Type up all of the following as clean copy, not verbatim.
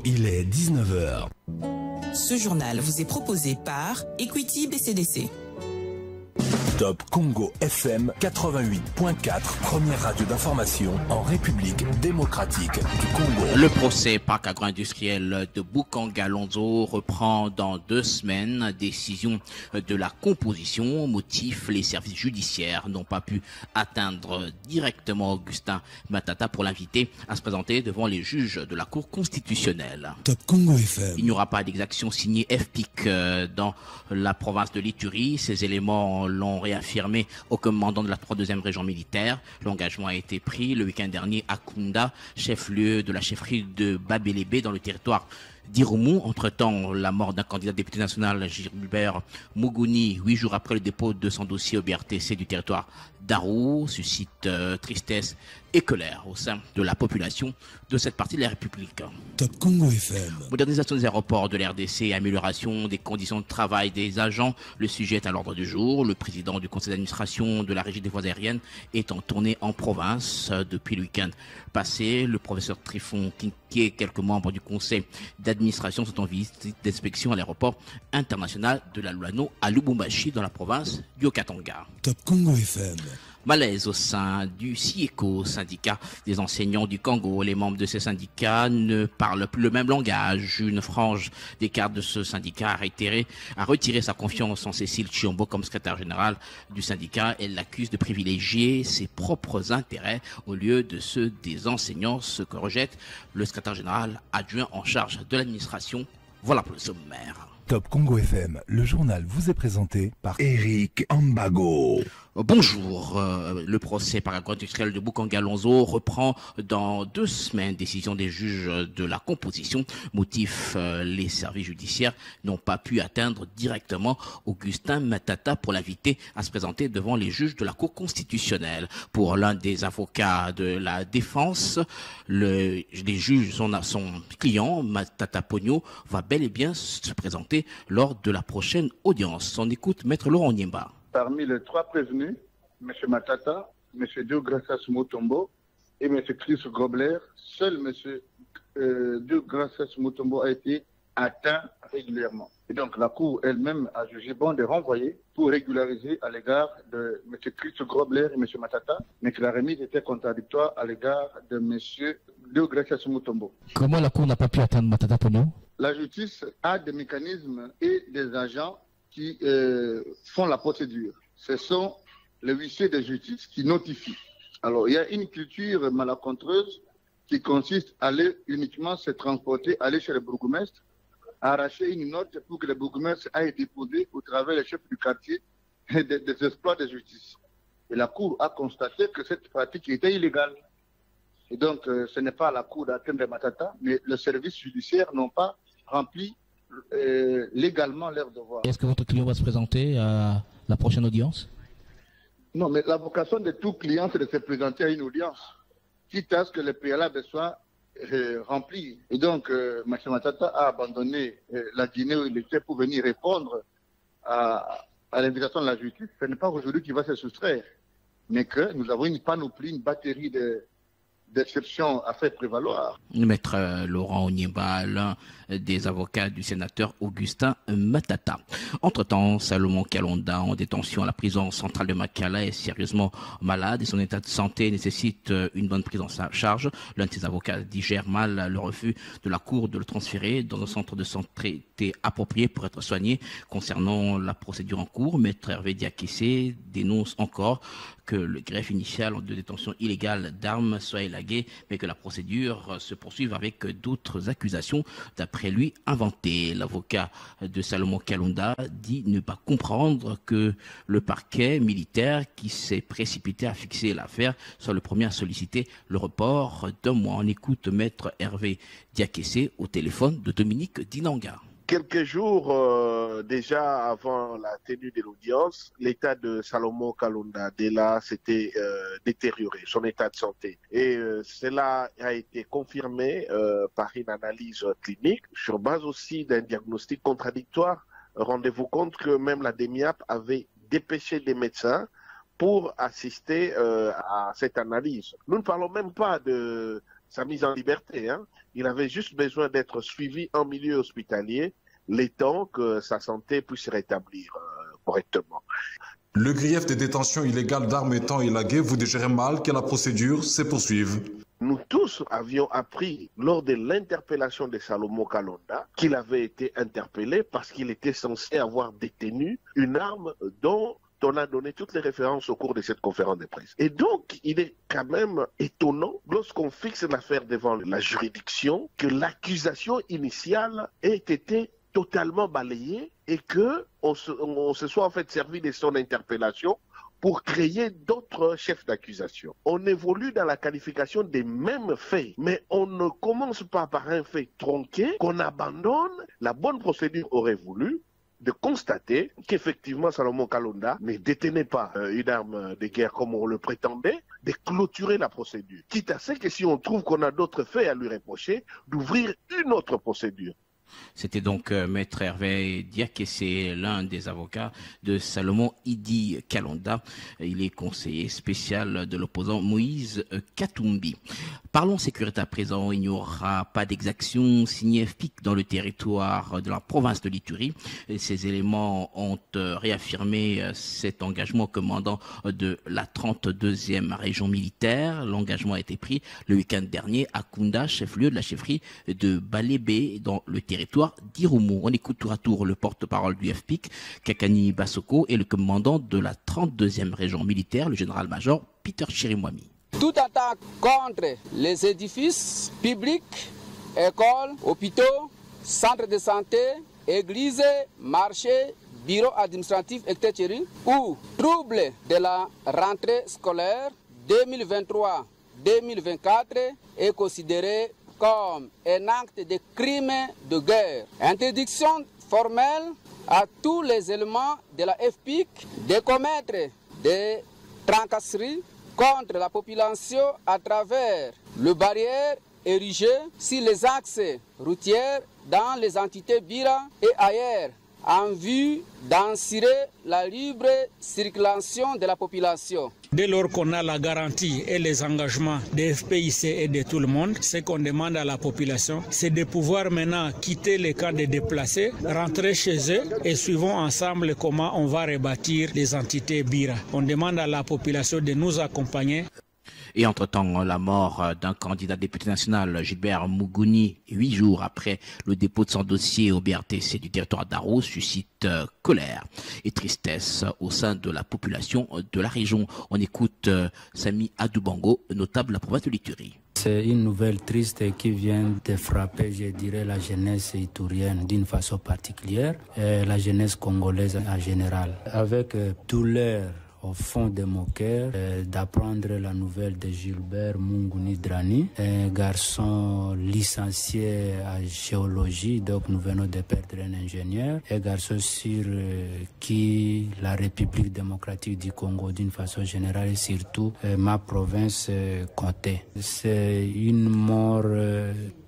Il est 19 h. Ce journal vous est proposé par Equity BCDC. Top Congo FM 88.4, première radio d'information en République démocratique du Congo. Le procès parc agro-industriel de Bukanga-Lonzo reprend dans 2 semaines. Décision de la composition. Motif, les services judiciaires n'ont pas pu atteindre directement Augustin Matata pour l'inviter à se présenter devant les juges de la Cour constitutionnelle. Top Congo FM. Il n'y aura pas d'exaction signée FPIC dans la province de l'Ituri. Ces éléments l'ont réaffirmé au commandant de la 32e région militaire. L'engagement a été pris le week-end dernier à Kunda, chef-lieu de la chefferie de Babelébé dans le territoire d'Irumu. Entre-temps, la mort d'un candidat député national, Gilbert Muguni, 8 jours après le dépôt de son dossier au BRTC du territoire d'Arou, suscite tristesse et colère au sein de la population de cette partie de la République. Top Congo FM. Modernisation des aéroports de l'RDC, amélioration des conditions de travail des agents. Le sujet est à l'ordre du jour. Le président du conseil d'administration de la régie des voies aériennes est en tournée en province depuis le week-end passé. Le professeur Trifon Kinké et quelques membres du conseil d'administration sont en visite d'inspection à l'aéroport international de la Luano à Lubumbashi dans la province du Haut-Katanga. Top Congo FM. Malaise au sein du SIECO, syndicat des enseignants du Congo. Les membres de ces syndicats ne parlent plus le même langage. Une frange des cadres de ce syndicat a retiré sa confiance en Cécile Chiombo comme secrétaire général du syndicat. Elle l'accuse de privilégier ses propres intérêts au lieu de ceux des enseignants, ce que rejette le secrétaire général adjoint en charge de l'administration. Voilà pour le sommaire. Top Congo FM, le journal vous est présenté par Eric Ambago. Bonjour, le procès par agro-industriel de Bukanga-Lonzo reprend dans 2 semaines. Décision des juges de la composition. Motif, les services judiciaires n'ont pas pu atteindre directement Augustin Matata pour l'inviter à se présenter devant les juges de la Cour constitutionnelle. Pour l'un des avocats de la défense, les juges, son client, Matata Pogno, va bel et bien se présenter lors de la prochaine audience. On écoute Maître Laurent Niemba. Parmi les 3 prévenus, M. Matata, M. Deogracias Mutombo et M. Chris Grobler, seul M. Deogracias Mutombo a été atteint régulièrement. Et donc la Cour elle-même a jugé bon de renvoyer pour régulariser à l'égard de M. Chris Grobler et M. Matata, mais que la remise était contradictoire à l'égard de M. Deogracias Mutombo. Comment la Cour n'a pas pu atteindre Matata Pogno ? La justice a des mécanismes et des agents qui font la procédure. Ce sont les huissiers de justice qui notifient. Alors, il y a une culture malacontreuse qui consiste à aller uniquement se transporter, aller chez le bourgmestre, arracher une note pour que le bourgmestre aille déposer au travers des chefs du quartier des exploits de justice. Et la Cour a constaté que cette pratique était illégale. Et donc, ce n'est pas à la Cour d'atteindre Matata, mais les services judiciaires n'ont pas rempli légalement leur devoir. Est-ce que votre client va se présenter à la prochaine audience? Non, mais la vocation de tout client, c'est de se présenter à une audience, quitte à ce que le préalable soit rempli. Et donc, M. Matata a abandonné la Guinée où il était pour venir répondre à l'invitation de la justice. Ce n'est pas aujourd'hui qu'il va se soustraire, mais que nous avons une panoplie, une batterie d'exceptions à faire prévaloir. Maître Laurent Onyemba, l'un des avocats du sénateur Augustin Matata. Entre-temps, Salomon Kalonda, en détention à la prison centrale de Makala, est sérieusement malade et son état de santé nécessite une bonne prise en charge. L'un de ses avocats digère mal le refus de la Cour de le transférer dans un centre de santé approprié pour être soigné. Concernant la procédure en cours, Maître Hervé Diakissé dénonce encore que le greffe initial de détention illégale d'armes soit élagué, mais que la procédure se poursuive avec d'autres accusations, d'après lui, inventées. L'avocat de Salomon Kalonda dit ne pas comprendre que le parquet militaire qui s'est précipité à fixer l'affaire soit le premier à solliciter le report d'1 mois. On écoute Maître Hervé Diakissé au téléphone de Dominique Dinanga. Quelques jours déjà avant la tenue de l'audience, l'état de Salomon Kalonda Dela s'était détérioré, son état de santé. Et cela a été confirmé par une analyse clinique sur base aussi d'un diagnostic contradictoire. Rendez-vous compte que même la DEMIAP avait dépêché des médecins pour assister à cette analyse. Nous ne parlons même pas de sa mise en liberté. Hein. Il avait juste besoin d'être suivi en milieu hospitalier, le temps que sa santé puisse se rétablir correctement. Le grief de détention illégale d'armes étant élagué, vous digérez mal que la procédure se poursuive. Nous tous avions appris lors de l'interpellation de Salomon Kalonda qu'il avait été interpellé parce qu'il était censé avoir détenu une arme dont on a donné toutes les références au cours de cette conférence de presse. Et donc, il est quand même étonnant, lorsqu'on fixe l'affaire devant la juridiction, que l'accusation initiale ait été totalement balayée et qu'on se soit en fait servi de son interpellation pour créer d'autres chefs d'accusation. On évolue dans la qualification des mêmes faits, mais on ne commence pas par un fait tronqué qu'on abandonne. La bonne procédure aurait voulu de constater qu'effectivement Salomon Kalonda ne détenait pas une arme de guerre comme on le prétendait, de clôturer la procédure. Quitte à ce que si on trouve qu'on a d'autres faits à lui reprocher, d'ouvrir une autre procédure. C'était donc Maître Hervé Diakessé, l'un des avocats de Salomon Idi Kalonda. Il est conseiller spécial de l'opposant Moïse Katumbi. Parlons sécurité à présent. Il n'y aura pas d'exaction signée FPIC dans le territoire de la province de l'Ituri. Ces éléments ont réaffirmé cet engagement au commandant de la 32e région militaire. L'engagement a été pris le week-end dernier à Kunda, chef-lieu de la chefferie de Balébé, dans le territoire d'Irumu. On écoute tour à tour le porte-parole du FPIC, Kakani Basoko, et le commandant de la 32e région militaire, le général-major Peter Chirimwami. Toute attaque contre les édifices publics, écoles, hôpitaux, centres de santé, églises, marchés, bureaux administratifs, etc. ou trouble de la rentrée scolaire 2023-2024 est considéré comme un acte de crime de guerre. Interdiction formelle à tous les éléments de la FPIC de commettre des tracasseries contre la population à travers les barrières érigées sur les axes routiers dans les entités Bira et ailleurs, en vue d'assurer la libre circulation de la population. Dès lors qu'on a la garantie et les engagements des FPIC et de tout le monde, ce qu'on demande à la population, c'est de pouvoir maintenant quitter les camps de déplacés, rentrer chez eux et suivons ensemble comment on va rebâtir les entités Bira. On demande à la population de nous accompagner. Et entre-temps, la mort d'un candidat député national, Gilbert Mougouni, 8 jours après le dépôt de son dossier au BRTC du territoire d'Aro, suscite colère et tristesse au sein de la population de la région. On écoute Sami Adoubango, notable de la province de l'Ituri. C'est une nouvelle triste qui vient de frapper, je dirais, la jeunesse iturienne d'une façon particulière, et la jeunesse congolaise en général. Avec douleur au fond de mon cœur, d'apprendre la nouvelle de Gilbert Mougouni Drani, un garçon licencié en géologie, donc nous venons de perdre un ingénieur, un garçon sur qui la République démocratique du Congo d'une façon générale et surtout ma province comptait. C'est une mort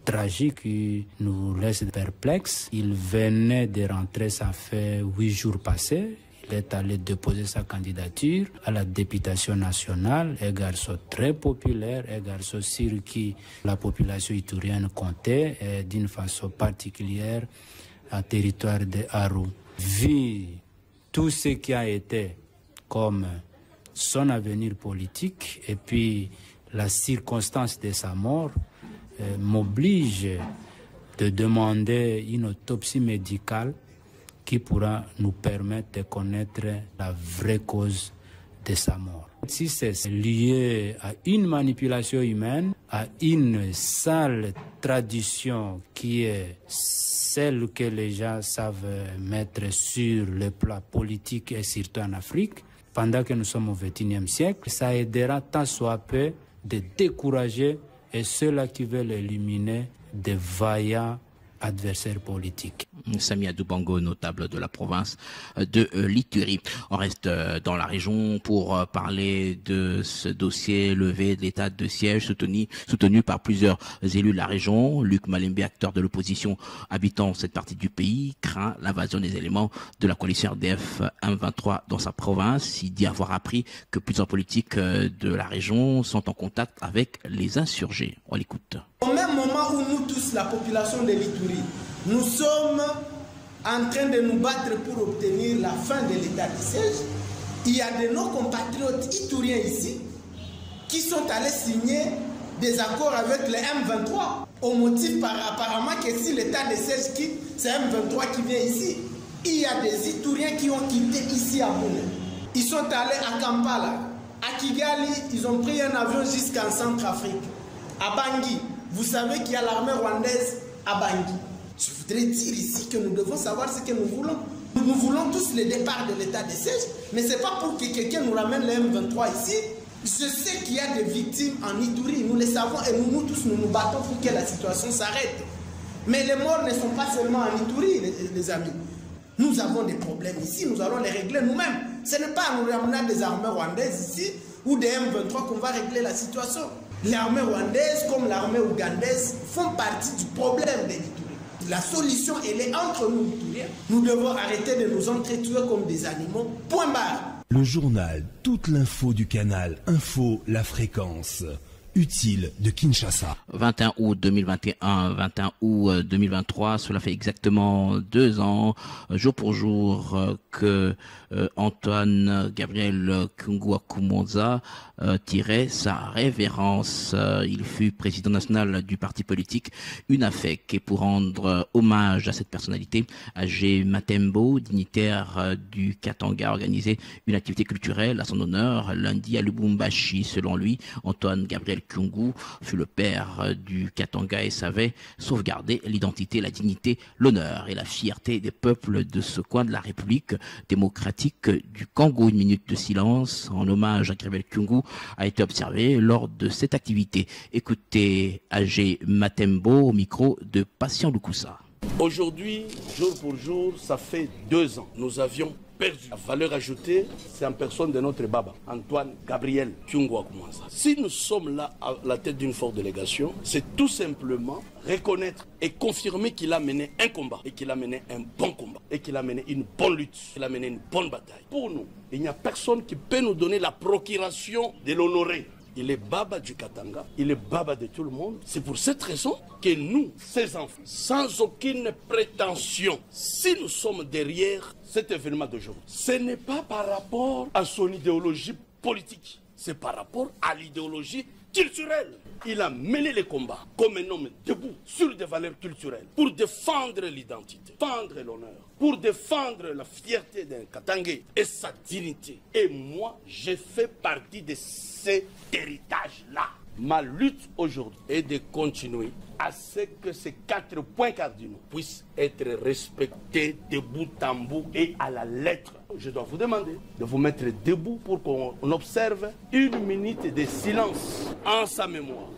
tragique qui nous laisse perplexes. Il venait de rentrer, ça fait 8 jours passés. Il est allé déposer sa candidature à la députation nationale. Un garçon très populaire, un garçon sur qui la population iturienne comptait d'une façon particulière à territoire de Aru. Vu tout ce qui a été comme son avenir politique et puis la circonstance de sa mort m'oblige de demander une autopsie médicale qui pourra nous permettre de connaître la vraie cause de sa mort. Si c'est lié à une manipulation humaine, à une sale tradition qui est celle que les gens savent mettre sur le plan politique et surtout en Afrique, pendant que nous sommes au XXIe siècle, ça aidera tant soit peu de décourager et ceux-là qui veulent éliminer des vaillants adversaire politique. Sami Adoubango, notable de la province de l'Ituri. On reste dans la région pour parler de ce dossier levé de l'état de siège soutenu par plusieurs élus de la région. Luc Malembe, acteur de l'opposition habitant cette partie du pays, craint l'invasion des éléments de la coalition RDF M23 dans sa province. Il dit avoir appris que plusieurs politiques de la région sont en contact avec les insurgés. On l'écoute. Au même moment où nous tous, la population de l'Ituri, nous sommes en train de nous battre pour obtenir la fin de l'état de siège, il y a de nos compatriotes ituriens ici qui sont allés signer des accords avec les M23 au motif apparemment que si l'état de siège quitte, c'est M23 qui vient ici. Il y a des Ituriens qui ont quitté ici à Boune. Ils sont allés à Kampala, à Kigali, ils ont pris un avion jusqu'en Centrafrique, à Bangui. Vous savez qu'il y a l'armée rwandaise à Bangui. Je voudrais dire ici que nous devons savoir ce que nous voulons. Nous voulons tous le départ de l'état de siège, mais ce n'est pas pour que quelqu'un nous ramène les M23 ici. Je sais qu'il y a des victimes en Ituri, nous le savons, et nous tous nous nous battons pour que la situation s'arrête. Mais les morts ne sont pas seulement en Ituri, les amis. Nous avons des problèmes ici, nous allons les régler nous-mêmes. Ce n'est pas en nous ramenant des armées rwandaises ici ou des M23 qu'on va régler la situation. L'armée rwandaise comme l'armée ougandaise font partie du problème de l'Ituri. La solution, elle est entre nous, Ituriens. Nous devons arrêter de nous entretuer comme des animaux. Point barre. Le journal, toute l'info du canal Info La Fréquence, utile de Kinshasa. 21 août 2021, 21 août 2023, cela fait exactement 2 ans, jour pour jour, que Antoine Gabriel Kungwa-Kumonza tirait sa révérence. Il fut président national du parti politique UNAFEC. Et pour rendre hommage à cette personnalité, A.G. Matembo, dignitaire du Katanga, a organisé une activité culturelle à son honneur lundi à Lubumbashi. Selon lui, Antoine Gabriel Kungu fut le père du Katanga et savait sauvegarder l'identité, la dignité, l'honneur et la fierté des peuples de ce coin de la République démocratique du Congo. Une minute de silence en hommage à Gabriel Kungu a été observée lors de cette activité. Écoutez A.G. Matembo au micro de Patient Lukusa. Aujourd'hui, jour pour jour, ça fait 2 ans. Nous avions perdu. La valeur ajoutée, c'est en personne de notre Baba, Antoine Gabriel Kungwa-Kumonza. Si nous sommes là à la tête d'une forte délégation, c'est tout simplement reconnaître et confirmer qu'il a mené un combat, et qu'il a mené un bon combat, et qu'il a mené une bonne lutte, qu'il a mené une bonne bataille. Pour nous, il n'y a personne qui peut nous donner la procuration de l'honorer. Il est Baba du Katanga, il est Baba de tout le monde. C'est pour cette raison que nous, ses enfants, sans aucune prétention, si nous sommes derrière cet événement d'aujourd'hui, ce n'est pas par rapport à son idéologie politique, c'est par rapport à l'idéologie culturelle. Il a mené les combats comme un homme debout sur des valeurs culturelles pour défendre l'identité, défendre l'honneur, pour défendre la fierté d'un Katangais et sa dignité. Et moi, je fais partie de cet héritage-là. Ma lutte aujourd'hui est de continuer à ce que ces 4 points cardinaux puissent être respectés de bout en bout et à la lettre. Je dois vous demander de vous mettre debout pour qu'on observe 1 minute de silence en sa mémoire.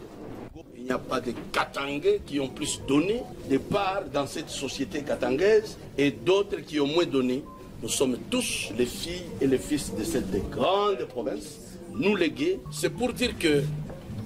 Il n'y a pas de Katangais qui ont plus donné de part dans cette société katangaise et d'autres qui ont moins donné. Nous sommes tous les filles et les fils de cette grande province. Nous les gays, c'est pour dire que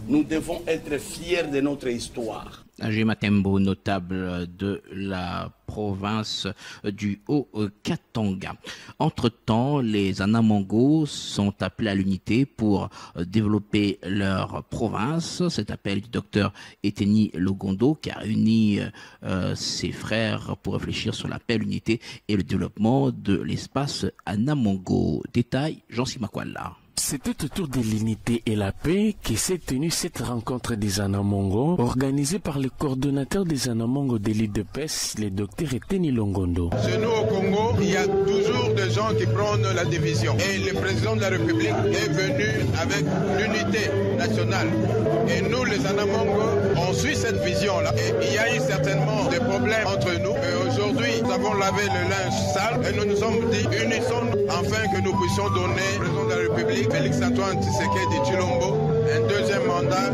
nous devons être fiers de notre histoire. A.G. Matembo, notable de la province du Haut-Katanga. Entre-temps, les Anamongo sont appelés à l'unité pour développer leur province. Cet appel du docteur Eteni Logondo qui a réuni ses frères pour réfléchir sur l'appel l'unité et le développement de l'espace Anamongo. Détail, Jean-Cy Makwala. C'était autour de l'unité et la paix que s'est tenue cette rencontre des Anamongo, organisée par le coordonnateur des Anamongo de l'IDPS, le docteur Eteni Longondo. Chez nous au Congo, il y a toujours des gens qui prônent la division. Et le président de la République est venu avec l'unité nationale. Et nous, les Anamongo, on suit cette vision-là. Et il y a eu certainement des problèmes entre nous. Et aujourd'hui, nous avons lavé le linge sale et nous nous sommes dit, unissons afin que nous puissions donner au président de la République, Félix-Antoine Tshisekedi Tshilombo, un 2e mandat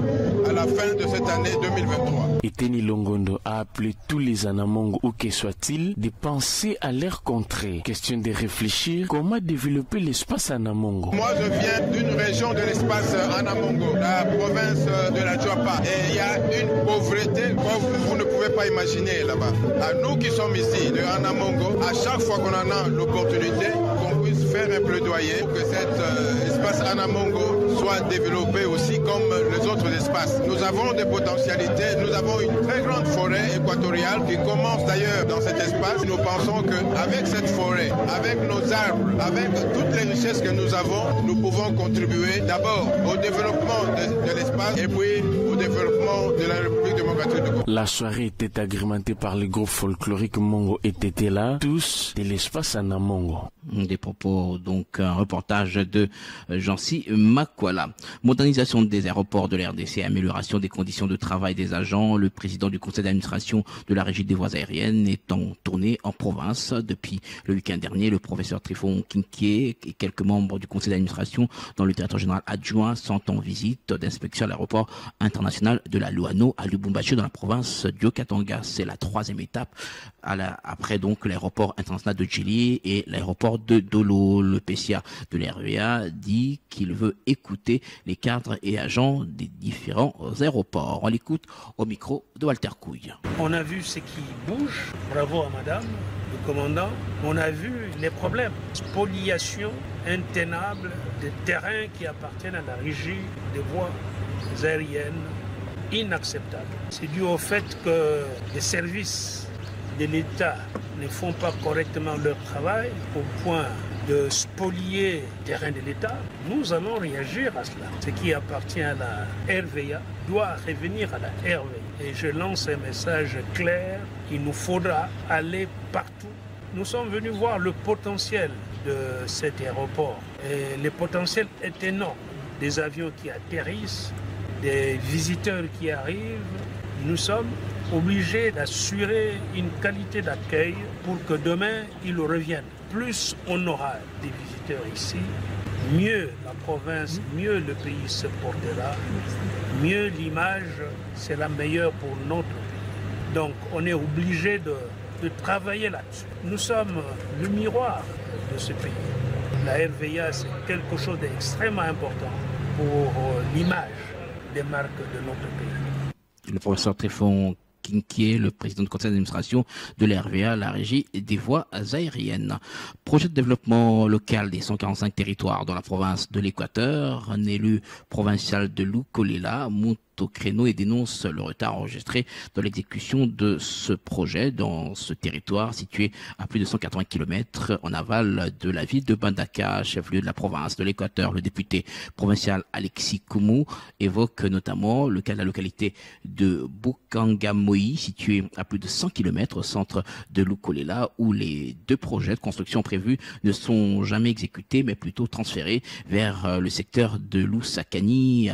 à la fin de cette année 2023. Eteni Longondo a appelé tous les Anamongo, où que soit-il, de penser à leur contrée. Question de réfléchir comment développer l'espace Anamongo. Moi, je viens d'une région de l'espace Anamongo, la province de la Djopa. Et il y a une pauvreté que vous ne pouvez pas imaginer là-bas. À nous qui sommes ici, de Anamongo, à chaque fois qu'on en a l'opportunité, qu'on puisse faire un plaidoyer pour que cet espace Anamongo soit développé aussi comme les autres espaces. Nous avons des potentialités, nous avons une très grande forêt équatoriale qui commence d'ailleurs dans cet espace. Nous pensons qu'avec cette forêt, avec nos arbres, avec toutes les richesses que nous avons, nous pouvons contribuer d'abord au développement de l'espace et puis au développement de la République démocratique du Congo. La soirée était agrémentée par le groupe folklorique Mongo et Tétéla, tous de l'espace Anamongo. Des propos, donc un reportage de Jancy Makwala. Modernisation des aéroports de la RDC, amélioration des conditions de travail des agents. Le président du conseil d'administration de la régie des voies aériennes est en tournée en province. Depuis le week-end dernier, le professeur Trifon Kinké et quelques membres du conseil d'administration dans le directeur général adjoint sont en visite d'inspection à l'aéroport international de la Luano à Lubumbashi dans la province d'Okatanga. C'est la 3e étape après donc l'aéroport international de Djili et l'aéroport de Dolo. Le PCA de l'RVA dit qu'il veut écouter les cadres et agents des différents aéroports. On l'écoute au micro de Walter Couille. On a vu ce qui bouge, bravo à madame le commandant. On a vu les problèmes, spoliation intenable des terrains qui appartiennent à la régie des voies aériennes, inacceptable. C'est dû au fait que les services de l'État ne font pas correctement leur travail au point de spolier le terrain de l'État. Nous allons réagir à cela. Ce qui appartient à la RVA doit revenir à la RVA. Et je lance un message clair, il nous faudra aller partout. Nous sommes venus voir le potentiel de cet aéroport. Et le potentiel est énorme. Des avions qui atterrissent, des visiteurs qui arrivent. Nous sommes obligés d'assurer une qualité d'accueil pour que demain, ils reviennent. Plus on aura des visiteurs ici, mieux la province, mieux le pays se portera, mieux l'image sera meilleure pour notre pays. Donc on est obligé de travailler là-dessus. Nous sommes le miroir de ce pays. La RVA, c'est quelque chose d'extrêmement important pour l'image des marques de notre pays. Le professeur Trifon Kinké, le président du conseil d'administration de l'RVA, la régie des voies aériennes. Projet de développement local des 145 territoires dans la province de l'Équateur. Un élu provincial de Lukolela monte au créneau et dénonce le retard enregistré dans l'exécution de ce projet dans ce territoire situé à plus de 180 km en aval de la ville de Bandaka, chef-lieu de la province de l'Équateur. Le député provincial Alexis Koumou évoque notamment le cas de la localité de Bukangamoi, située à plus de 100 km au centre de Lukolela, où les 2 projets de construction prévus ne sont jamais exécutés, mais plutôt transférés vers le secteur de Lusakani,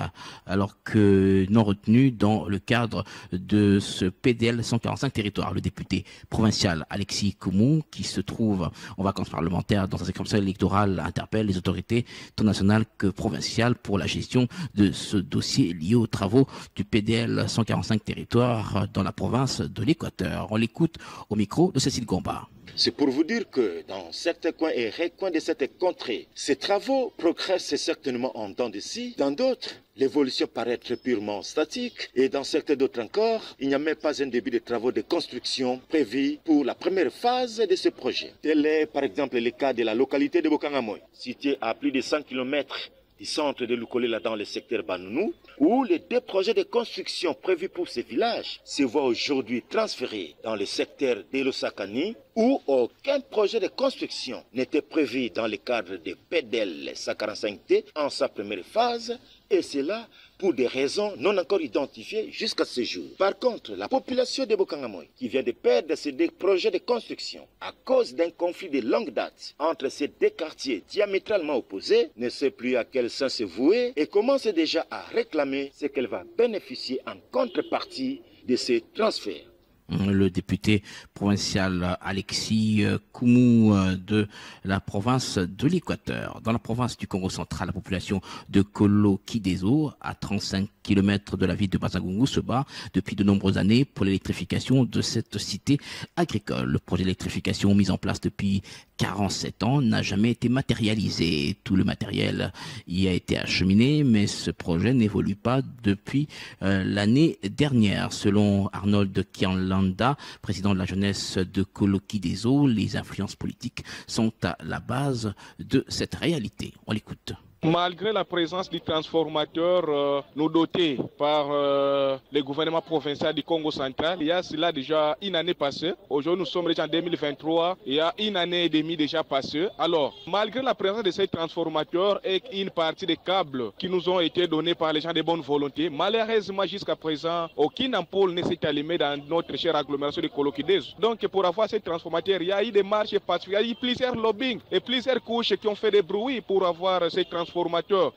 alors que non retenu dans le cadre de ce PDL 145 territoires. Le député provincial Alexis Koumou, qui se trouve en vacances parlementaires dans sa circonscription électorale, interpelle les autorités tant nationales que provinciales pour la gestion de ce dossier lié aux travaux du PDL 145 territoires dans la province de l'Équateur. On l'écoute au micro de Cécile Gomba. C'est pour vous dire que dans certains coins et recoins de cette contrée, ces travaux progressent certainement en dents de scie. Dans d'autres, l'évolution paraît être purement statique. Et dans certains d'autres encore, il n'y a même pas un début de travaux de construction prévu pour la première phase de ce projet. Tel est par exemple le cas de la localité de Bukangamoi, située à plus de 100 km du centre de Lukolela dans le secteur Banounou, où les 2 projets de construction prévus pour ce village se voient aujourd'hui transférés dans le secteur d'Elosakani, où aucun projet de construction n'était prévu dans le cadre de PDL 145T en sa première phase, et cela pour des raisons non encore identifiées jusqu'à ce jour. Par contre, la population de Bukangamoi, qui vient de perdre ces 2 projets de construction à cause d'un conflit de longue date entre ces 2 quartiers diamétralement opposés, ne sait plus à quel sens se vouer et commence déjà à réclamer ce qu'elle va bénéficier en contrepartie de ces transferts. Le député provincial Alexis Koumou de la province de l'Équateur. Dans la province du Congo central, la population de Kolo Kidezo, à 35 km de la ville de Bazagungu, se bat depuis de nombreuses années pour l'électrification de cette cité agricole. Le projet d'électrification mis en place depuis 47 ans n'a jamais été matérialisé. Tout le matériel y a été acheminé, mais ce projet n'évolue pas depuis l'année dernière. Selon Arnold Kianlanda, président de la jeunesse de Kolo Kidezo, les influences politiques sont à la base de cette réalité. On l'écoute. Malgré la présence du transformateur nous doté par le gouvernement provincial du Congo central, il y a cela déjà une année passée. Aujourd'hui, nous sommes déjà en 2023. Il y a une année et demie déjà passée. Alors, malgré la présence de ces transformateurs et une partie des câbles qui nous ont été donnés par les gens de bonne volonté, malheureusement, jusqu'à présent, aucune ampoule ne s'est allumée dans notre chère agglomération de Kolo Kidezo. Donc, pour avoir ces transformateurs, il y a eu des marches particulières, il y a eu plusieurs lobbying et plusieurs couches qui ont fait des bruits pour avoir ces transformateurs.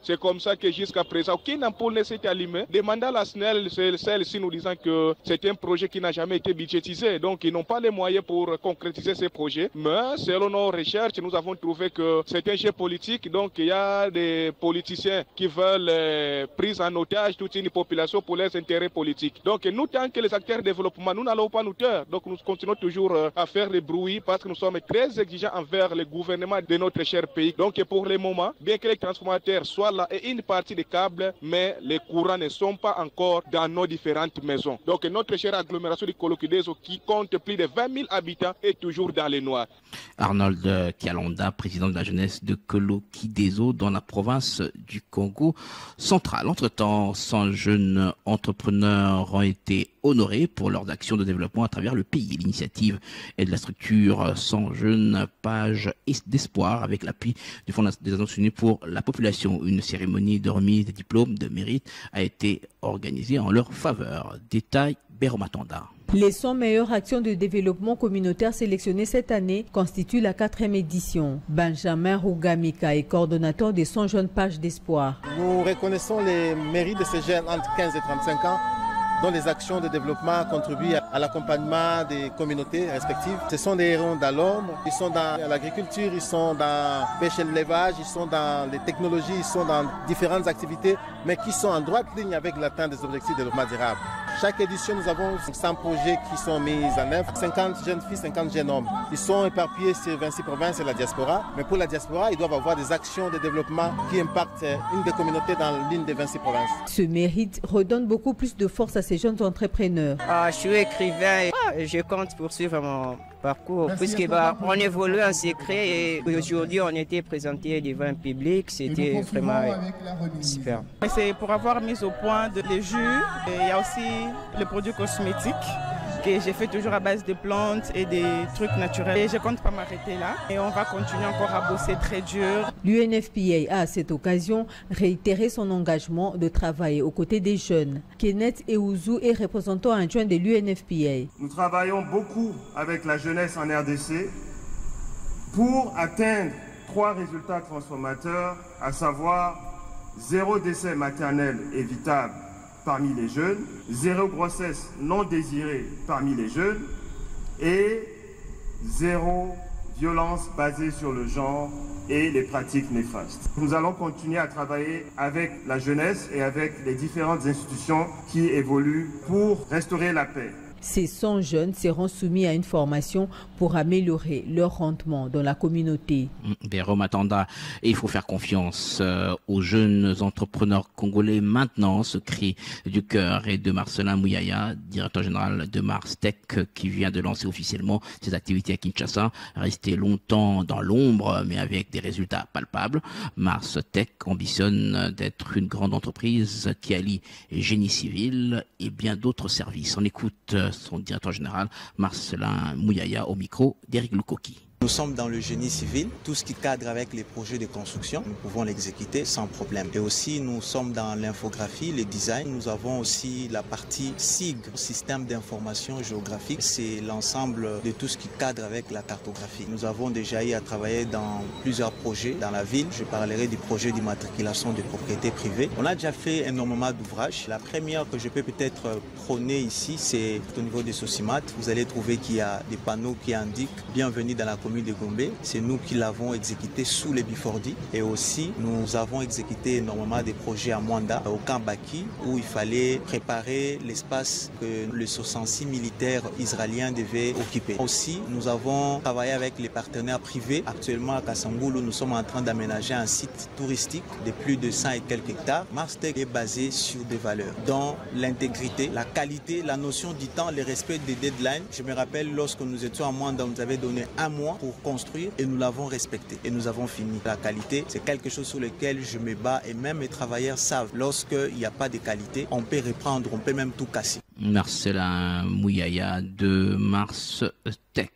C'est comme ça que jusqu'à présent, aucune ampoule ne s'est allumée. Demandant à la SNEL, celle-ci nous disant que c'est un projet qui n'a jamais été budgétisé. Donc, ils n'ont pas les moyens pour concrétiser ces projets. Mais selon nos recherches, nous avons trouvé que c'est un jeu politique. Donc, il y a des politiciens qui veulent prise en otage toute une population pour leurs intérêts politiques. Donc, nous, tant que les acteurs de développement, nous n'allons pas nous taire. Donc, nous continuons toujours à faire des bruits parce que nous sommes très exigeants envers le gouvernement de notre cher pays. Donc, pour le moment, bien que les transformateurs soit là et une partie des câbles, mais les courants ne sont pas encore dans nos différentes maisons. Donc notre chère agglomération de Kolo Kidezo, qui compte plus de 20 000 habitants, est toujours dans les noirs. Arnold Kialonda, président de la jeunesse de Kolo Kidezo dans la province du Congo central. Entre-temps, 100 jeunes entrepreneurs ont été honorés pour leurs actions de développement à travers le pays. L'initiative est de la structure 100 jeunes pages d'espoir avec l'appui du Fonds des Nations Unies pour la population. Une cérémonie de remise des diplômes de mérite a été organisée en leur faveur. Détail Béromatanda. Les 100 meilleures actions de développement communautaire sélectionnées cette année constituent la 4e édition. Benjamin Rougamika est coordonnateur des 100 jeunes pages d'espoir. Nous reconnaissons les mérites de ces jeunes entre 15 et 35 ans dont les actions de développement contribuent à l'accompagnement des communautés respectives. Ce sont des héros dans l'ombre, ils sont dans l'agriculture, ils sont dans la pêche et l'élevage, ils sont dans les technologies, ils sont dans différentes activités, mais qui sont en droite ligne avec l'atteinte des objectifs de développement durable. Chaque édition, nous avons 100 projets qui sont mis en œuvre, 50 jeunes filles, 50 jeunes hommes. Ils sont éparpillés sur 26 provinces et la diaspora, mais pour la diaspora, ils doivent avoir des actions de développement qui impactent une des communautés dans l'une des 26 provinces. Ce mérite redonne beaucoup plus de force à ces jeunes entrepreneurs. Je suis écrivain et je compte poursuivre mon parcours puisqu'on évolue en secret et aujourd'hui on était présenté devant un public, c'était vraiment super. C'est pour avoir mis au point les jus et il y a aussi les produits cosmétiques que j'ai fait toujours à base de plantes et des trucs naturels. Et je compte pas m'arrêter là et on va continuer encore à bosser très dur. L'UNFPA a à cette occasion réitéré son engagement de travailler aux côtés des jeunes. Kenneth Eouzou est représentant adjoint de l'UNFPA. Nous travaillons beaucoup avec la jeunesse en RDC pour atteindre 3 résultats transformateurs, à savoir 0 décès maternel évitable parmi les jeunes, 0 grossesse non désirée parmi les jeunes et 0 violence basée sur le genre et les pratiques néfastes. Nous allons continuer à travailler avec la jeunesse et avec les différentes institutions qui évoluent pour restaurer la paix. Ces 100 jeunes seront soumis à une formation pour améliorer leur rendement dans la communauté. Béromatanda, il faut faire confiance aux jeunes entrepreneurs congolais maintenant. Ce cri du cœur est de Marcelin Mouyaya, directeur général de Mars Tech, qui vient de lancer officiellement ses activités à Kinshasa. Resté longtemps dans l'ombre, mais avec des résultats palpables. Mars Tech ambitionne d'être une grande entreprise qui allie génie civil et bien d'autres services. On écoute son directeur général, Marcelin Mouyaya, au micro d'Éric Lukoki. Nous sommes dans le génie civil. Tout ce qui cadre avec les projets de construction, nous pouvons l'exécuter sans problème. Et aussi, nous sommes dans l'infographie, le design. Nous avons aussi la partie SIG, système d'information géographique. C'est l'ensemble de tout ce qui cadre avec la cartographie. Nous avons déjà eu à travailler dans plusieurs projets dans la ville. Je parlerai du projet d'immatriculation de propriété privée. On a déjà fait énormément d'ouvrages. La première que je peux peut-être prôner ici, c'est au niveau des Sosimat. Vous allez trouver qu'il y a des panneaux qui indiquent « Bienvenue dans la commune de Gombe ». C'est nous qui l'avons exécuté sous les Bifordi. Et aussi, nous avons exécuté énormément des projets à Mwanda, au camp Baki, où il fallait préparer l'espace que le 66 militaires israéliens devaient occuper. Aussi, nous avons travaillé avec les partenaires privés. Actuellement, à Kassangoulou, nous sommes en train d'aménager un site touristique de plus de 100 et quelques hectares. Marstec est basé sur des valeurs, dont l'intégrité, la qualité, la notion du temps, le respect des deadlines. Je me rappelle, lorsque nous étions à Mwanda, on nous avait donné 1 mois pour construire et nous l'avons respecté et nous avons fini. La qualité, c'est quelque chose sur lequel je me bats et même les travailleurs savent, lorsqu'il n'y a pas de qualité, on peut reprendre, on peut même tout casser. Marcelin Mouyaya de Mars Tech.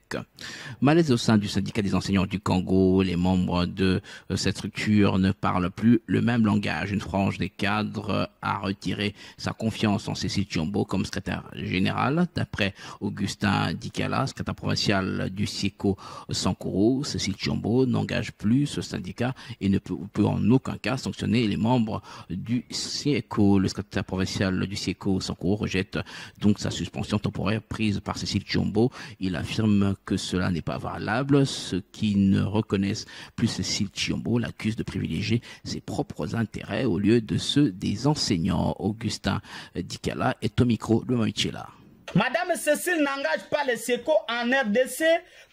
Malaise au sein du syndicat des enseignants du Congo, les membres de cette structure ne parlent plus le même langage. Une frange des cadres a retiré sa confiance en Cécile Tshombo comme secrétaire général. D'après Augustin Dikala, secrétaire provincial du SIECO Sankourou, Cécile Tshombo n'engage plus ce syndicat et ne peut en aucun cas sanctionner les membres du SIECO. Le secrétaire provincial du SIECO Sankourou rejette donc sa suspension temporaire prise par Cécile Tshombo. Il affirme que cela n'est pas valable. Ceux qui ne reconnaissent plus Cécile Tshombo l'accusent de privilégier ses propres intérêts au lieu de ceux des enseignants. Augustin Dikala est au micro de Moïtchela. Madame Cécile n'engage pas les SIECO en RDC.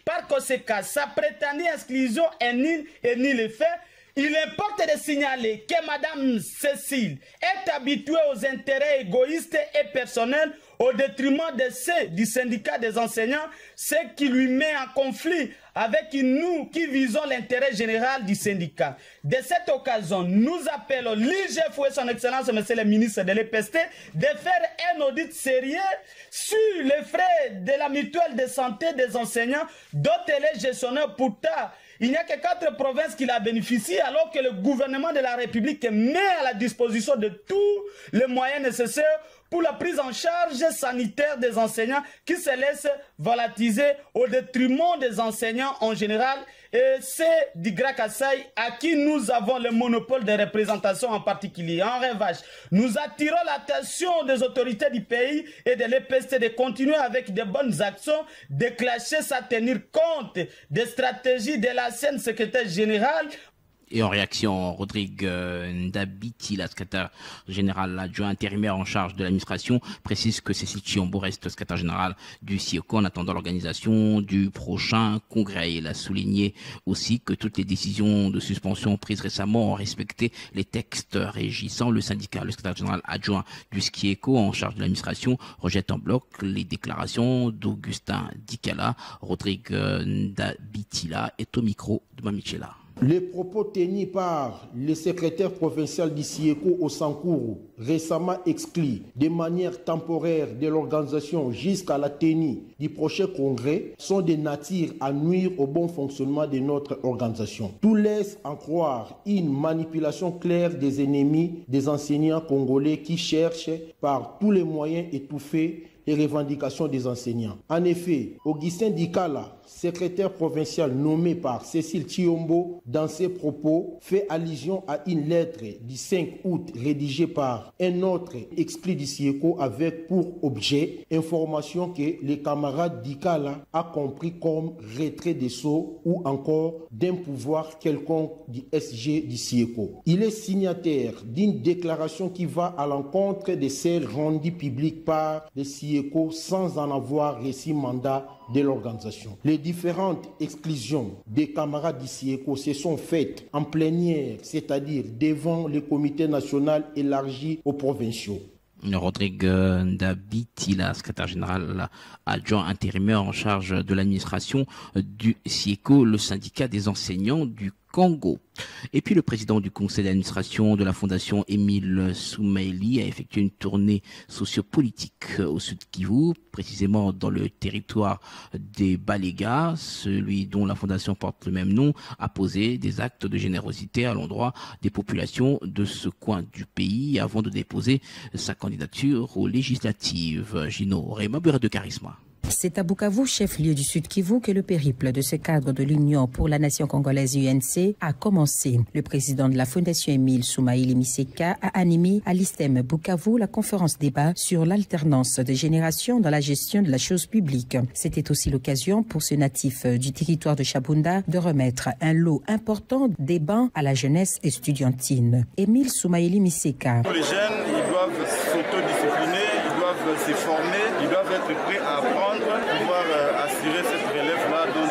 Par conséquent, sa prétendue exclusion est nulle et ni le fait. Il importe de signaler que Madame Cécile est habituée aux intérêts égoïstes et personnels au détriment de ceux du syndicat des enseignants, ce qui lui met en conflit avec nous qui visons l'intérêt général du syndicat. De cette occasion, nous appelons l'IGF et son Excellence, Monsieur le ministre de l'EPST, de faire un audit sérieux sur les frais de la mutuelle de santé des enseignants dont elle est gestionnaire. Pourtant, il n'y a que 4 provinces qui la bénéficient alors que le gouvernement de la République met à la disposition de tous les moyens nécessaires pour la prise en charge sanitaire des enseignants qui se laissent volatiser au détriment des enseignants en général. Et c'est du Grand Kassai à qui nous avons le monopole de représentation en particulier. En revanche, nous attirons l'attention des autorités du pays et de l'EPST de continuer avec de bonnes actions, de clasher sans tenir compte des stratégies de l'ancienne secrétaire générale. Et en réaction, Rodrigue Ndabiti, la secrétaire générale adjoint intérimaire en charge de l'administration, précise que Cécile Tshombo reste secrétaire générale du SIECO en attendant l'organisation du prochain congrès. Il a souligné aussi que toutes les décisions de suspension prises récemment ont respecté les textes régissant le syndicat. Le secrétaire général adjoint du SIECO en charge de l'administration rejette en bloc les déclarations d'Augustin Dikala. Rodrigue Ndabiti est au micro de Mamichela. Les propos tenus par le secrétaire provincial du SIECO au Sankourou, récemment exclu de manière temporaire de l'organisation jusqu'à la tenue du prochain congrès, sont de nature à nuire au bon fonctionnement de notre organisation. Tout laisse en croire une manipulation claire des ennemis des enseignants congolais qui cherchent par tous les moyens étouffer les revendications des enseignants. En effet, Augustin Dikala, secrétaire provincial nommé par Cécile Tshombo, dans ses propos, fait allusion à une lettre du 5 août rédigée par un autre exclu du SIECO avec pour objet information que les camarades Dikala a compris comme retrait des sceaux ou encore d'un pouvoir quelconque du SG du SIECO. Il est signataire d'une déclaration qui va à l'encontre de celle rendue publique par le SIECO sans en avoir reçu mandat de l'organisation. Les différentes exclusions des camarades du SIECO se sont faites en plénière, c'est-à-dire devant le comité national élargi aux provinciaux. Rodrigue Ndabiti, la secrétaire générale adjoint intérimaire en charge de l'administration du SIECO, le syndicat des enseignants du Congo. Et puis le président du conseil d'administration de la fondation Émile Soumaïli a effectué une tournée sociopolitique au Sud Kivu, précisément dans le territoire des Balégas, celui dont la fondation porte le même nom, a posé des actes de générosité à l'endroit des populations de ce coin du pays avant de déposer sa candidature aux législatives. Gino Réma, Bureau de Charisme. C'est à Bukavu, chef-lieu du Sud Kivu, que le périple de ce cadre de l'Union pour la nation congolaise UNC a commencé. Le président de la Fondation Émile Soumaïli Miseka a animé à l'ISTEM Bukavu la conférence débat sur l'alternance des générations dans la gestion de la chose publique. C'était aussi l'occasion pour ce natif du territoire de Chabunda de remettre un lot important des bancs à la jeunesse estudiantine. Émile Soumaïli Miseka. Les jeunes, ils doivent s'autodiscipliner, ils doivent se former, ils doivent être prêts à apprendre, pouvoir assurer cette relève-là dont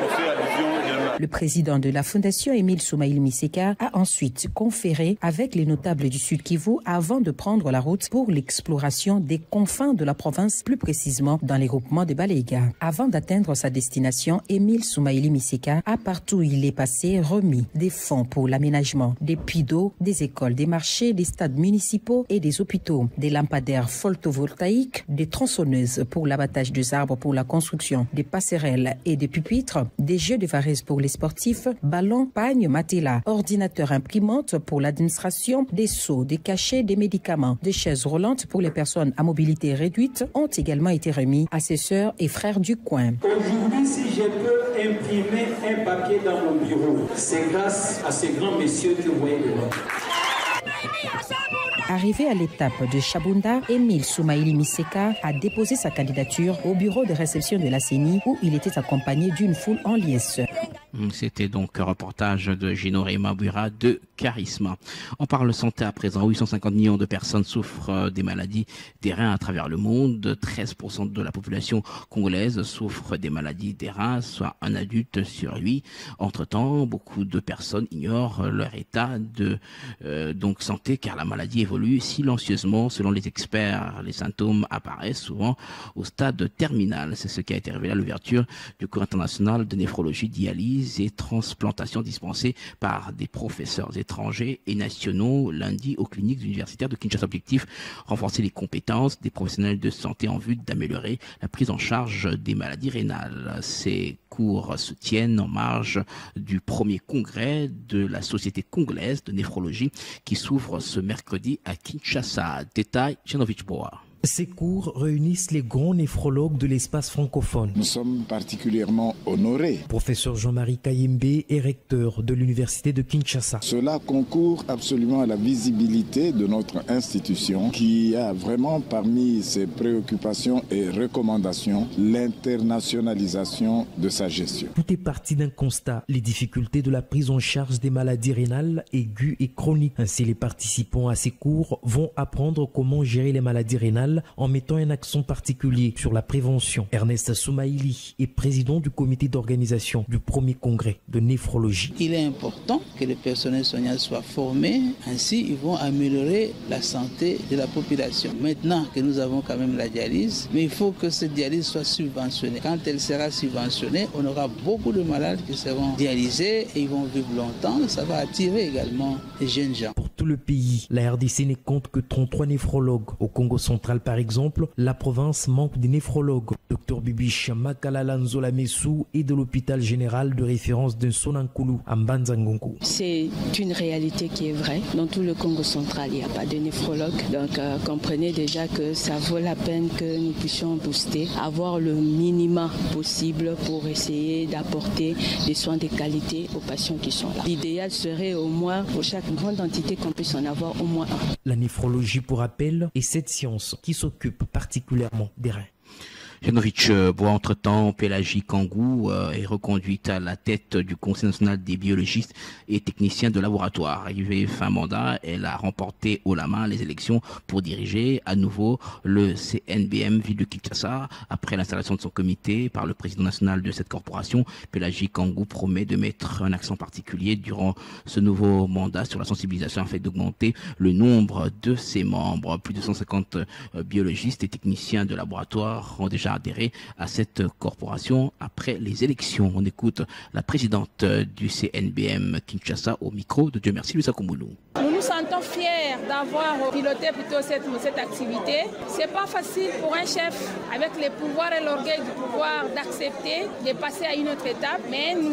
on fait allusion également. Le président de la Fondation Émile Soumaïli Miseka a ensuite conféré avec les notables du Sud Kivu avant de prendre la route pour l'exploration des confins de la province, plus précisément dans les groupements de Baléga. Avant d'atteindre sa destination, Émile Soumaïli Miseka a partout où il est passé remis des fonds pour l'aménagement des puits d'eau, des écoles, des marchés, des stades municipaux et des hôpitaux, des lampadaires photovoltaïques, des tronçonneuses pour l'abattage des arbres pour la construction, des passerelles et des pupitres, des jeux de varèse pour les sportifs, ballons, pagnes, matelas, ordinateurs imprimantes pour l'administration, des seaux, des cachets, des médicaments, des chaises roulantes pour les personnes à mobilité réduite ont également été remis à ses sœurs et frères du coin. Aujourd'hui, si je peux imprimer un papier dans mon bureau, c'est grâce à ces grands messieurs que vous voyez devant. Arrivé à l'étape de Chabunda, Émile Soumaïli Miseka a déposé sa candidature au bureau de réception de la CENI où il était accompagné d'une foule en liesse. C'était donc un reportage de Gino Réma Bureau de Charisme. On parle santé à présent. 850 millions de personnes souffrent des maladies des reins à travers le monde. 13% de la population congolaise souffre des maladies des reins, soit un adulte sur 8. Entre-temps, beaucoup de personnes ignorent leur état de donc santé car la maladie évolue silencieusement. Selon les experts, les symptômes apparaissent souvent au stade terminal. C'est ce qui a été révélé à l'ouverture du cours international de néphrologie, dialyse et transplantation dispensée par des professeurs étrangers et nationaux lundi aux cliniques universitaires de Kinshasa. Objectif, renforcer les compétences des professionnels de santé en vue d'améliorer la prise en charge des maladies rénales. Ces cours se tiennent en marge du premier congrès de la Société congolaise de néphrologie qui s'ouvre ce mercredi à Kinshasa. Détail, Genovich Boa. Ces cours réunissent les grands néphrologues de l'espace francophone. Nous sommes particulièrement honorés. Professeur Jean-Marie Kayembe est recteur de l'université de Kinshasa. Cela concourt absolument à la visibilité de notre institution qui a vraiment parmi ses préoccupations et recommandations l'internationalisation de sa gestion. Tout est parti d'un constat, les difficultés de la prise en charge des maladies rénales aiguës et chroniques. Ainsi, les participants à ces cours vont apprendre comment gérer les maladies rénales en mettant un accent particulier sur la prévention. Ernest Soumaïli est président du comité d'organisation du premier congrès de néphrologie. Il est important que le personnel soignant soit formé, ainsi ils vont améliorer la santé de la population. Maintenant que nous avons quand même la dialyse, mais il faut que cette dialyse soit subventionnée. Quand elle sera subventionnée, on aura beaucoup de malades qui seront dialysés et ils vont vivre longtemps. Ça va attirer également les jeunes gens. Pour tout le pays, la RDC ne compte que 33 néphrologues. Au Congo central, par exemple, la province manque de néphrologues. Dr Bibiche Makalala Nzola Messou est de l'hôpital général de référence de Sonankulu à Mbanzangongo. C'est une réalité qui est vraie. Dans tout le Congo central, il n'y a pas de néphrologue. Donc comprenez déjà que ça vaut la peine que nous puissions booster, avoir le minimum possible pour essayer d'apporter des soins de qualité aux patients qui sont là. L'idéal serait au moins pour chaque grande entité qu'on puisse en avoir au moins un. La néphrologie, pour rappel, est cette science qui s'occupe particulièrement des reins. Genovich Bois, entre-temps, Pélagie Kangou est reconduite à la tête du Conseil national des biologistes et techniciens de laboratoire. Arrivée fin mandat, elle a remporté haut la main les élections pour diriger à nouveau le CNBM Ville de Kinshasa. Après l'installation de son comité par le président national de cette corporation, Pélagie Kangou promet de mettre un accent particulier durant ce nouveau mandat sur la sensibilisation afin d'augmenter le nombre de ses membres. Plus de 150 biologistes et techniciens de laboratoire ont déjà déjà adhéré à cette corporation après les élections. On écoute la présidente du CNBM Kinshasa au micro de Dieu merci Luisa Koumounou. Nous nous sentons fiers d'avoir piloté plutôt cette activité. C'est pas facile pour un chef avec les pouvoirs et l'orgueil du pouvoir d'accepter de passer à une autre étape, mais nous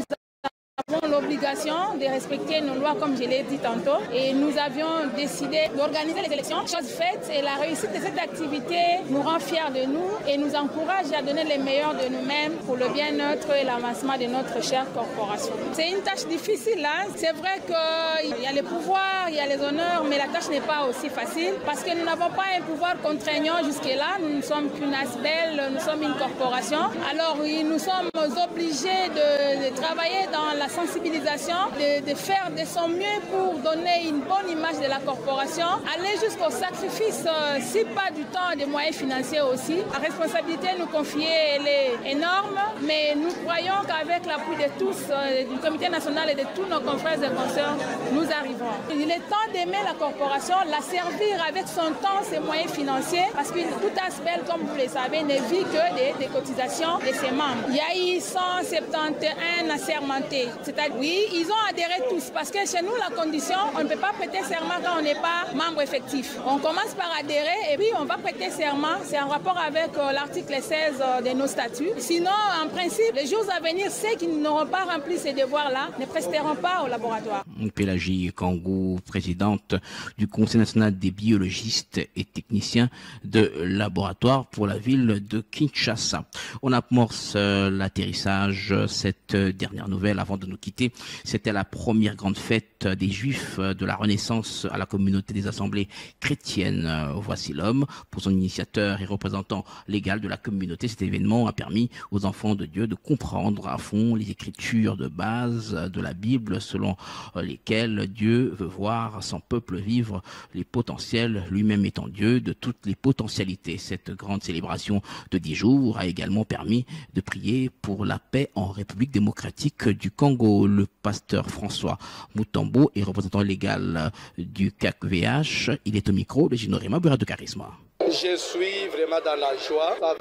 avons l'obligation de respecter nos lois comme je l'ai dit tantôt et nous avions décidé d'organiser les élections. Chose faite et la réussite de cette activité nous rend fiers de nous et nous encourage à donner le meilleur de nous-mêmes pour le bien-être et l'avancement de notre chère corporation. C'est une tâche difficile, hein? C'est vrai qu'il y a les pouvoirs, il y a les honneurs, mais la tâche n'est pas aussi facile parce que nous n'avons pas un pouvoir contraignant jusque-là. Nous ne sommes qu'une ASBEL, nous sommes une corporation. Alors nous sommes obligés de travailler dans la sensibilisation, de faire de son mieux pour donner une bonne image de la corporation, aller jusqu'au sacrifice, si pas du temps et des moyens financiers aussi. La responsabilité nous confiée, elle est énorme, mais nous croyons qu'avec l'appui de tous, du Comité national et de tous nos confrères et consoeurs, nous arrivons. Il est temps d'aimer la corporation, la servir avec son temps, ses moyens financiers, parce que tout ASBEL, comme vous le savez, ne vit que des cotisations de ses membres. Il y a eu 171 assermentés. C'est-à-dire, oui, ils ont adhéré tous parce que chez nous, la condition, on ne peut pas prêter serment quand on n'est pas membre effectif. On commence par adhérer et puis on va prêter serment. C'est en rapport avec l'article 16 de nos statuts. Sinon, en principe, les jours à venir, ceux qui n'auront pas rempli ces devoirs-là ne presteront pas au laboratoire. Pélagie Kangou, présidente du Conseil national des biologistes et techniciens de laboratoire pour la ville de Kinshasa. On amorce l'atterrissage. Cette dernière nouvelle avant de nous quitter, c'était la première grande fête des Juifs de la Renaissance à la communauté des assemblées chrétiennes. Voici l'homme. Pour son initiateur et représentant légal de la communauté, cet événement a permis aux enfants de Dieu de comprendre à fond les écritures de base de la Bible selon lesquelles Dieu veut voir son peuple vivre les potentiels, lui-même étant Dieu de toutes les potentialités. Cette grande célébration de 10 jours a également permis de prier pour la paix en République démocratique du Congo. Le pasteur François Moutambo est représentant légal du CAC-VH. Il est au micro de Ginorima Bura de Charisme. Je suis vraiment dans la joie.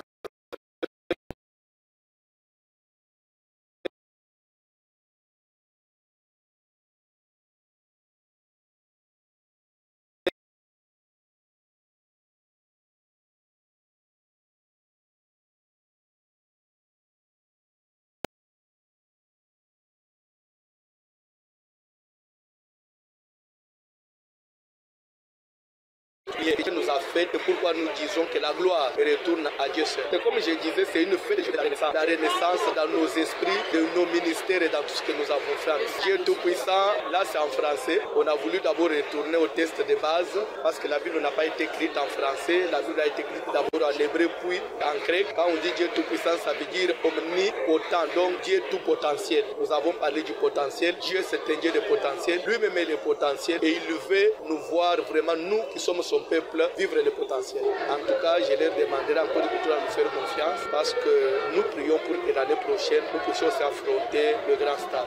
Il nous a fait et pourquoi nous disons que la gloire retourne à Dieu seul. Et comme je disais, c'est une fête de la Renaissance. La Renaissance dans nos esprits, de nos ministères et dans tout ce que nous avons fait. Dieu Tout-Puissant, là c'est en français. On a voulu d'abord retourner au texte de base parce que la Bible n'a pas été écrite en français. La Bible a été écrite d'abord en hébreu puis en grec. Quand on dit Dieu Tout-Puissant, ça veut dire omnipotent, donc Dieu tout potentiel. Nous avons parlé du potentiel. Dieu c'est un Dieu de potentiel. Lui-même est le potentiel et il veut nous voir vraiment, nous qui sommes son peuple, vivre le potentiel. En tout cas, je leur demanderai encore de nous faire confiance parce que nous prions pour que l'année prochaine, nous puissions s'affronter le grand stade.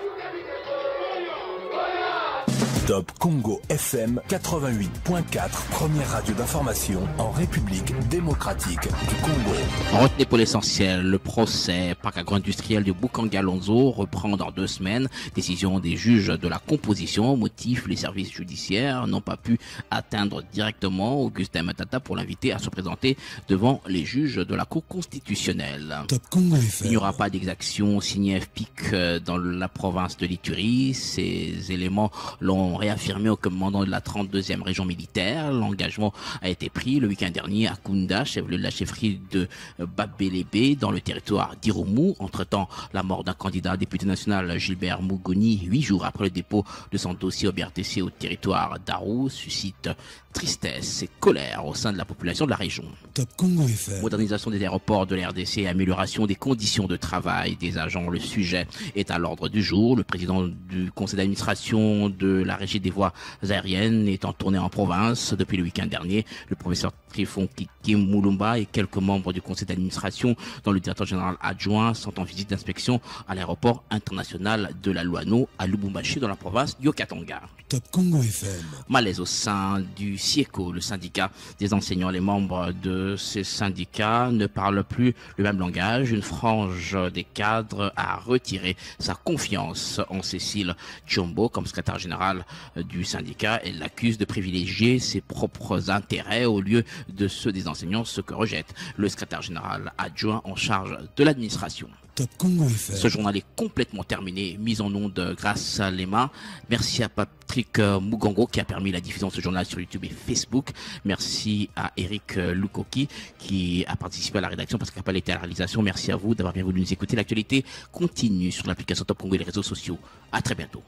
Top Congo FM 88.4, première radio d'information en République démocratique du Congo. Retenez pour l'essentiel, le procès parc agro-industriel de Bukanga-Lonzo reprend dans 2 semaines. Décision des juges de la composition. Motif, les services judiciaires n'ont pas pu atteindre directement Augustin Matata pour l'inviter à se présenter devant les juges de la Cour constitutionnelle. Top Congo FM. Il n'y aura pas d'exaction signée FPIC dans la province de l'Ituri. Ces éléments l'ont réaffirmé au commandant de la 32e région militaire. L'engagement a été pris le week-end dernier à Kunda, chef-lieu de la chefferie de Babelébé, dans le territoire d'Irumu. Entre-temps, la mort d'un candidat député national, Gilbert Mougoni, 8 jours après le dépôt de son dossier au BRTC au territoire d'Arou, suscite tristesse et colère au sein de la population de la région. Top Congo FM. Modernisation des aéroports de la RDC et amélioration des conditions de travail des agents. Le sujet est à l'ordre du jour. Le président du conseil d'administration de la région trajet des voies aériennes est en tournée en province depuis le week-end dernier. Le professeur Trifon Kim Moulumba et quelques membres du conseil d'administration, dont le directeur général adjoint, sont en visite d'inspection à l'aéroport international de la Luano à Lubumbashi dans la province d'Okatanga. Top Congo FM. Malaise au sein du SIECO, le syndicat des enseignants. Les membres de ces syndicats ne parlent plus le même langage. Une frange des cadres a retiré sa confiance en Cécile Tchombo comme secrétaire général du syndicat. Elle l'accuse de privilégier ses propres intérêts au lieu de ceux des enseignants, ce que rejette le secrétaire général adjoint en charge de l'administration. Top Congo FM. Ce journal est complètement terminé, mise en onde grâce à Lema. Merci à Patrick Mugongo qui a permis la diffusion de ce journal sur YouTube et Facebook. Merci à Eric Lukoki qui a participé à la rédaction parce qu'il n'a pas été à la réalisation. Merci à vous d'avoir bien voulu nous écouter. L'actualité continue sur l'application Top Congo et les réseaux sociaux. À très bientôt.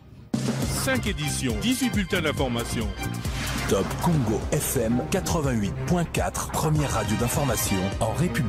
5 éditions, 18 bulletins d'information. Top Congo FM 88.4, première radio d'information en République.